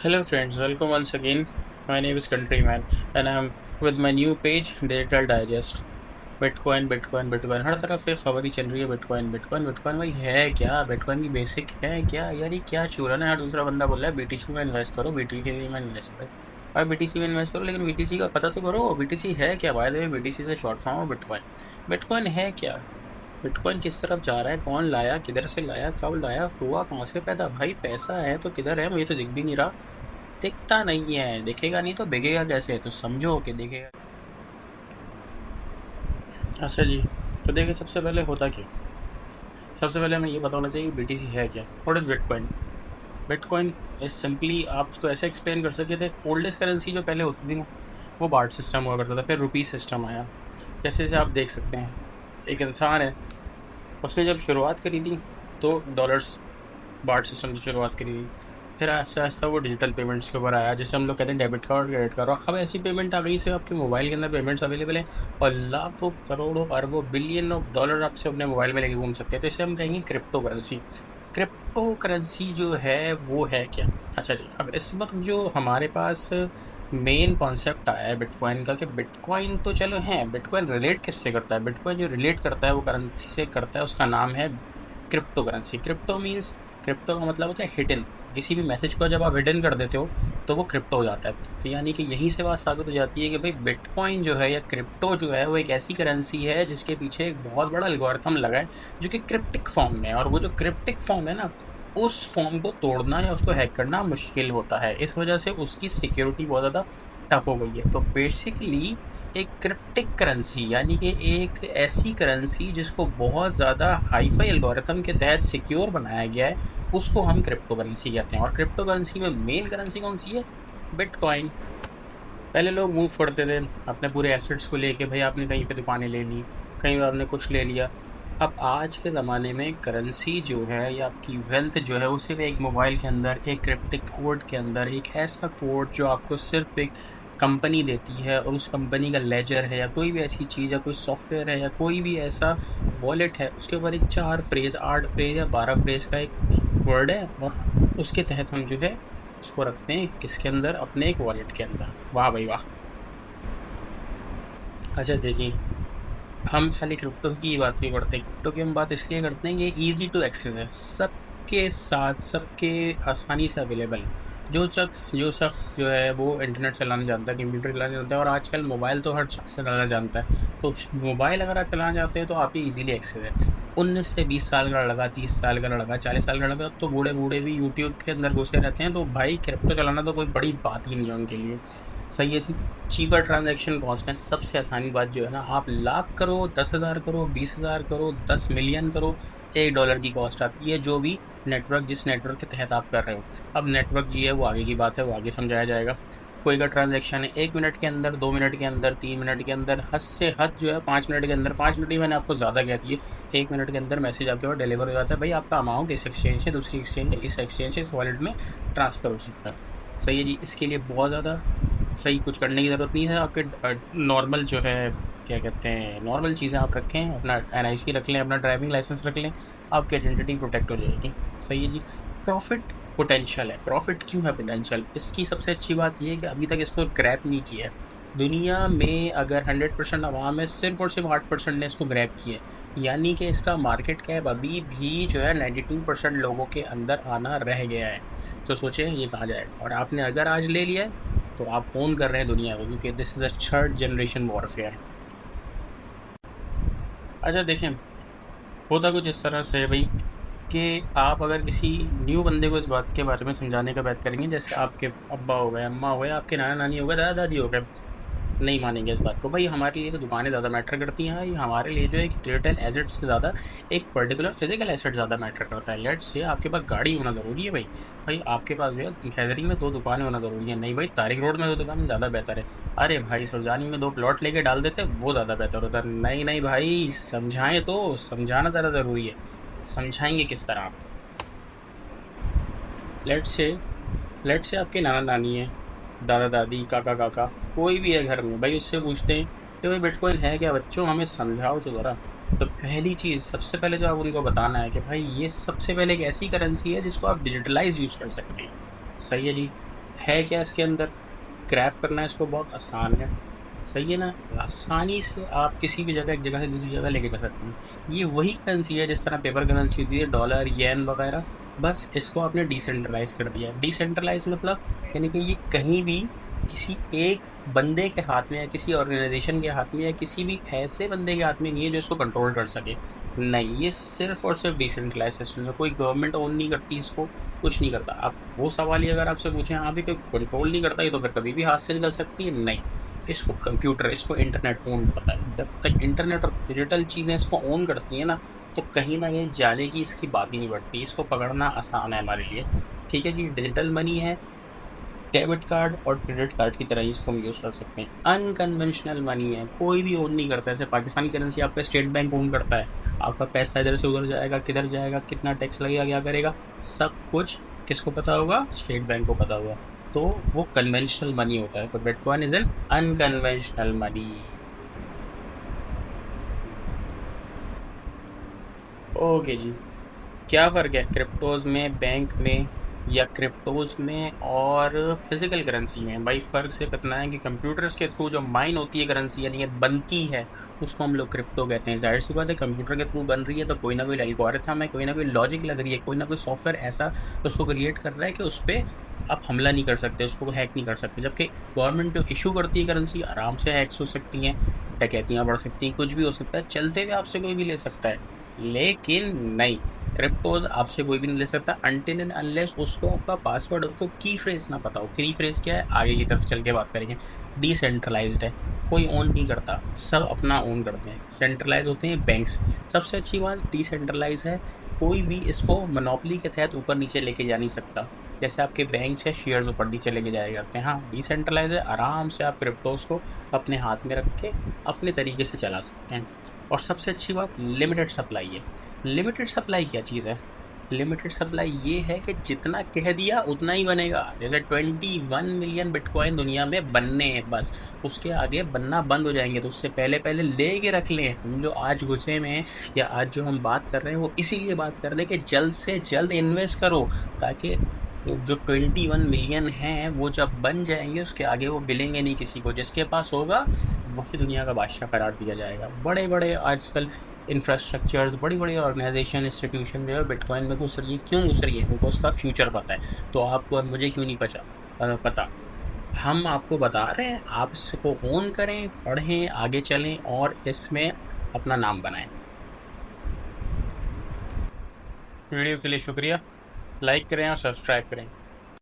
Hello friends, welcome once again. My name is Countryman and I'm with my new page Digital Digest. Bitcoin bitcoin bitcoin हर तरफ से खबर ही चल रही है। बिटकॉइन बिटकॉइन बिटकॉइन भाई है क्या? बिटकॉइन की बेसिक है क्या यार? ये क्या चूरन है? हर दूसरा बंदा बोल रहा है बीटीसी में इन्वेस्ट करो, बीटीसी में इन्वेस्ट करो। और बीटीसी में इन्वेस्ट करो, लेकिन बीटीसी का पता तो करो बीटीसी है क्या। बाय द वे बीटीसी से शॉर्ट फॉर्म है बिटकॉइन। बिटकॉइन है क्या? बिटकॉइन किस तरफ जा रहा है? कौन लाया? किधर से लाया? कब लाया? हुआ कहाँ से पैदा? भाई पैसा है तो किधर है? मुझे तो दिख भी नहीं रहा। दिखता नहीं है, दिखेगा नहीं तो बिकेगा कैसे? तो समझो कि दिखेगा। अच्छा जी, तो देखिए सबसे पहले होता क्या। सबसे पहले हमें ये पता होना चाहिए बीटीसी है क्या। What is bitcoin? Bitcoin is simply, आप उसको ऐसे एक्सप्लेन कर सकते थे। ओल्डेस्ट करेंसी जो पहले होती थी ना, वो बार्ट सिस्टम हुआ करता था, फिर रुपी सिस्टम आया। जैसे जैसे आप देख सकते हैं, एक इंसान है, उसने जब शुरुआत करी थी तो डॉलर्स बार्ट सिस्टम की शुरुआत करी थी। फिर आहिस्ता आहिस्ता वो डिजिटल पेमेंट्स के ऊपर आया, जैसे हम लोग कहते हैं डेबिट कार्ड क्रेडिट कार्ड। और अब ऐसी पेमेंट आ गई से आपके मोबाइल के अंदर पेमेंट्स अवेलेबल हैं, और लाखों करोड़ों अरबों बिलियन ऑफ डॉलर आपसे अपने मोबाइल में लेके घूम सकते हैं। तो इसे हम कहेंगे क्रिप्टो करेंसी। क्रिप्टो करेंसी जो है वो है क्या? अच्छा जी, अब इस वक्त जो हमारे पास मेन कॉन्सेप्ट आया है बिटकॉइन का, कि बिटकॉइन तो चलो है, बिटकॉइन रिलेट किससे करता है? बिटकॉइन जो रिलेट करता है वो करेंसी से करता है, उसका नाम है crypto currency. Crypto means, crypto का मतलब होता है हिडन। किसी भी मैसेज को जब आप हिडन कर देते हो तो वो क्रिप्टो हो जाता है। तो यानी कि यहीं से बात साबित हो जाती है कि भाई बिटकॉइन जो है या क्रिप्टो जो है वो एक ऐसी करेंसी है जिसके पीछे एक बहुत बड़ा एल्गोरिथम लगा है, जो कि क्रिप्टिक फॉर्म में है। और वो जो क्रिप्टिक फॉर्म है ना, उस फॉर्म को तोड़ना या उसको हैक करना मुश्किल होता है। इस वजह से उसकी सिक्योरिटी बहुत ज़्यादा टफ हो गई है। तो बेसिकली एक क्रिप्टिक करेंसी यानी कि एक ऐसी करेंसी जिसको बहुत ज़्यादा हाईफाई एल्गोरिथम के तहत सिक्योर बनाया गया है, उसको हम क्रिप्टो करेंसी कहते हैं। और क्रिप्टो करेंसी में मेन करेंसी कौन सी है? बिटकॉइन। पहले लोग मूव करते थे अपने पूरे एसेट्स को लेके, भाई आपने कहीं पे दुकानें ले ली, कहीं पे आपने कुछ ले लिया। अब आज के ज़माने में करेंसी जो है या आपकी वेल्थ जो है, वो सिर्फ एक मोबाइल के अंदर एक क्रिप्टिक कोड के अंदर, एक ऐसा कोड जो आपको सिर्फ एक कंपनी देती है, और उस कंपनी का लेजर है या कोई भी ऐसी चीज़ या कोई सॉफ्टवेयर है या कोई भी ऐसा वॉलेट है, उसके ऊपर एक 4 फ्रेज 8 फ्रेज या 12 फ्रेज का एक वर्ड है, और उसके तहत हम जो है उसको रखते हैं किसके अंदर? अपने एक वॉलेट के अंदर। वाह भाई वाह। अच्छा देखिए, हम खाली क्रिप्टो की बात नहीं करते। क्रिप्टो की हम बात इसलिए करते हैं कि ईजी टू एक्सेस है, सबके साथ सबके आसानी से अवेलेबल है। जो शख्स जो है वो इंटरनेट चलाना जानता है, कंप्यूटर चलाना जानता है, और आजकल मोबाइल तो हर शख्स चलाना जानता है। तो मोबाइल अगर आप चलाना चाहते हैं तो आप ही ईजिली एक्सेस है। 19 से 20 साल का लड़का, 30 साल का लड़का, 40 साल का लड़का, अब तो बूढ़े बूढ़े भी यूट्यूब के अंदर घुसे रहते हैं। तो भाई क्रिप्टो चलाना तो कोई बड़ी बात ही नहीं है उनके लिए। सही है जी। चीपर ट्रांजैक्शन कॉस्ट है, सबसे आसानी बात जो है ना, आप लाख करो, 10,000 करो, 20,000 करो, 10 मिलियन करो, $1 की कॉस्ट आती है, जो भी नेटवर्क, जिस नेटवर्क के तहत आप कर रहे हो। अब नेटवर्क जी है वो आगे की बात है, वो आगे समझाया जाएगा। कोई का ट्रांजैक्शन है 1 मिनट के अंदर, 2 मिनट के अंदर, 3 मिनट के अंदर, हद से हद जो है 5 मिनट के अंदर। 5 मिनट ही मैंने आपको ज़्यादा कह दिए। 1 मिनट के अंदर मैसेज आपके पास डिलीवर हो जाता है, भाई आपका अमाउंट इस एक्सचेंज से दूसरी एक्सचेंज, इस एक्सचेंज से इस वॉलेट में ट्रांसफ़र हो सकता है। सही है जी। इसके लिए बहुत ज़्यादा सही कुछ करने की ज़रूरत नहीं है। आपके नॉर्मल जो है, क्या कहते हैं, नॉर्मल चीज़ें आप रखें, अपना NIC रख लें, अपना ड्राइविंग लाइसेंस रख लें, आपकी आइडेंटिटी प्रोटेक्ट हो जाएगी। सही है जी। प्रॉफिट पोटेंशियल है। प्रॉफिट क्यों है पोटेंशियल? इसकी सबसे अच्छी बात ये है कि अभी तक इसको ग्रैब नहीं किया है। दुनिया में अगर 100% आवाम है, सिर्फ और सिर्फ 8% ने इसको ग्रैब किया है। यानी कि इसका मार्केट कैप अभी भी जो है 92% लोगों के अंदर आना रह गया है। तो सोचें ये कहाँ जाएगा। और आपने अगर आज ले लिया है तो आप ओन कर रहे हैं दुनिया को, क्योंकि this is a third generation warfare. अच्छा देखें, होता कुछ इस तरह से भाई, कि आप अगर किसी न्यू बंदे को इस बात के बारे में समझाने का बात करेंगे, जैसे आपके अब्बा हो गए, अम्मा हो गए, आपके नाना नानी हो गए, दादा दादी हो गए, नहीं मानेंगे इस बात को। भाई हमारे लिए तो दुकानें ज़्यादा मैटर करती हैं। भाई हमारे लिए जो है डिजिटल एसेट से ज़्यादा एक पर्टिकुलर फिजिकल एसेट ज़्यादा मैटर करता है। लेट्स से आपके पास गाड़ी होना ज़रूरी है भाई। भाई आपके पास जो है हैदरी में 2 दुकानें होना ज़रूरी है? नहीं भाई, तारिक रोड में 2 दुकानें ज़्यादा बेहतर है। अरे भाई सुरजानी में 2 प्लॉट लेके डाल देते, वो ज़्यादा बेहतर होता है। नहीं नहीं भाई, समझाएं तो, समझाना ज़्यादा ज़रूरी है। समझाएंगे किस तरह आप? लेट्स से लेट्स से आपके नाना नानी है, दादा दादी, काका काका, कोई भी है घर में, भाई उससे पूछते हैं कि भाई बिटकॉइन है क्या बच्चों, हमें समझाओ तो ज़रा। तो पहली चीज़, सबसे पहले जो आप उनको बताना है कि भाई ये सबसे पहले एक ऐसी करेंसी है जिसको आप डिजिटलाइज यूज़ कर सकते हैं। सही है जी। है क्या इसके अंदर, क्रैप करना इसको बहुत आसान है, सही है ना। आसानी से आप किसी भी जगह, एक जगह से दूसरी जगह लेके जा सकते हैं। ये वही करेंसी है जिस तरह पेपर करेंसी होती है, डॉलर, येन वगैरह, बस इसको आपने डिसेंट्रलाइज कर दिया। डिसेंट्रलाइज मतलब यानी कि ये कहीं भी किसी एक बंदे के हाथ में या किसी ऑर्गेनाइजेशन के हाथ में या किसी भी ऐसे बंदे के हाथ में नहीं है जो इसको कंट्रोल कर सके। नहीं, ये सिर्फ और सिर्फ डिसेंट्रलाइज सिस्टम है, कोई गवर्नमेंट ओन नहीं करती इसको, कुछ नहीं करता। आप वो सवाल ही अगर आपसे पूछें, हाँ भी कोई कंट्रोल नहीं करता, ये तो फिर कभी भी हाथ से निकल सकती है, नहीं। इसको कंप्यूटर, इसको इंटरनेट ओन करता है। जब तक इंटरनेट और डिजिटल चीज़ें इसको ओन करती हैं ना, तो कहीं ना कहीं जाने की इसकी बात ही नहीं बढ़ती, इसको पकड़ना आसान है हमारे लिए। ठीक है जी, डिजिटल मनी है, डेबिट कार्ड और क्रेडिट कार्ड की तरह ही इसको हम यूज़ कर सकते हैं। अनकन्वेंशनल मनी है, कोई भी ओन नहीं करता है। जैसे पाकिस्तानी करेंसी आपका स्टेट बैंक ओन करता है, आपका पैसा इधर से उधर जाएगा, किधर जाएगा, कितना टैक्स लगेगा, क्या करेगा, सब कुछ किसको पता होगा, स्टेट बैंक को पता होगा। तो वो कन्वेंशनल मनी होता है। तो bitcoin is an unconventional money. Okay जी, क्या फ़र्क है क्रिप्टोज़ में, बैंक में, या क्रिप्टोज़ में और फिजिकल करेंसी में? भाई फ़र्क सिर्फ इतना है कि कंप्यूटर्स के थ्रू जो माइन होती है करेंसी, यानी कि बनती है, उसको हम लोग क्रिप्टो कहते हैं। जाहिर सी बात है, कंप्यूटर के थ्रू बन रही है तो कोई ना कोई एल्गोरिथम है, कोई ना कोई लॉजिक लग रही है, कोई ना कोई सॉफ्टवेयर ऐसा उसको क्रिएट कर रहा है कि उस पर आप हमला नहीं कर सकते, उसको हैक नहीं कर सकते। जबकि गवर्नमेंट जो इशू करती है करेंसी, आराम से हैक्स हो सकती हैं, डकैतियाँ बढ़ सकती हैं, कुछ भी हो सकता है, चलते हुए आपसे कोई भी ले सकता है। लेकिन नहीं, क्रिप्टोज आपसे कोई भी नहीं ले सकता अनटिल एंड अनलेस उसको आपका पासवर्ड, उसको की फ्रेज ना पता हो। की फ्रेज क्या है, आगे की तरफ चल के बात करेंगे। डिसेंट्रलाइज्ड है, कोई ओन नहीं करता, सब अपना ओन करते हैं। सेंट्रलाइज होते हैं बैंक्स। सबसे अच्छी बात डिसेंट्रलाइज है, कोई भी इसको मोनोपोली के तहत ऊपर नीचे लेके जा नहीं सकता। जैसे आपके बैंक या शेयर्स ऊपर नीचे लेके जाए जाते हैं, हाँ डिसेंट्रलाइज है, आराम से आप क्रिप्टोज को अपने हाथ में रख के अपने तरीके से चला सकते हैं। और सबसे अच्छी बात लिमिटेड सप्लाई है। लिमिटेड सप्लाई क्या चीज़ है? लिमिटेड सप्लाई ये है कि जितना कह दिया उतना ही बनेगा। जैसे 21 मिलियन बिटकॉइन दुनिया में बनने हैं, बस उसके आगे बनना बंद हो जाएंगे। तो उससे पहले पहले ले के रख लें। हम जो आज गुस्से में हैं या आज जो हम बात कर रहे हैं, वो इसीलिए बात कर रहे हैं कि जल्द से जल्द इन्वेस्ट करो, ताकि जो 21 मिलियन हैं वो जब बन जाएंगे उसके आगे वो मिलेंगे नहीं किसी को। जिसके पास होगा वही दुनिया का बादशाह करार दिया जाएगा। बड़े बड़े आजकल इंफ्रास्ट्रक्चर्स, बड़ी बड़ी ऑर्गेनाइजेशन, इंस्टीट्यूशन जो है बिटकॉइन में घुस रही है। क्यों घुस रही है? उनको उसका फ्यूचर पता है। तो आपको और मुझे क्यों नहीं पता? हम आपको बता रहे हैं, आप इसको ओन करें, पढ़ें, आगे चलें और इसमें अपना नाम बनाएं। वीडियो के लिए शुक्रिया, लाइक करें और सब्सक्राइब करें।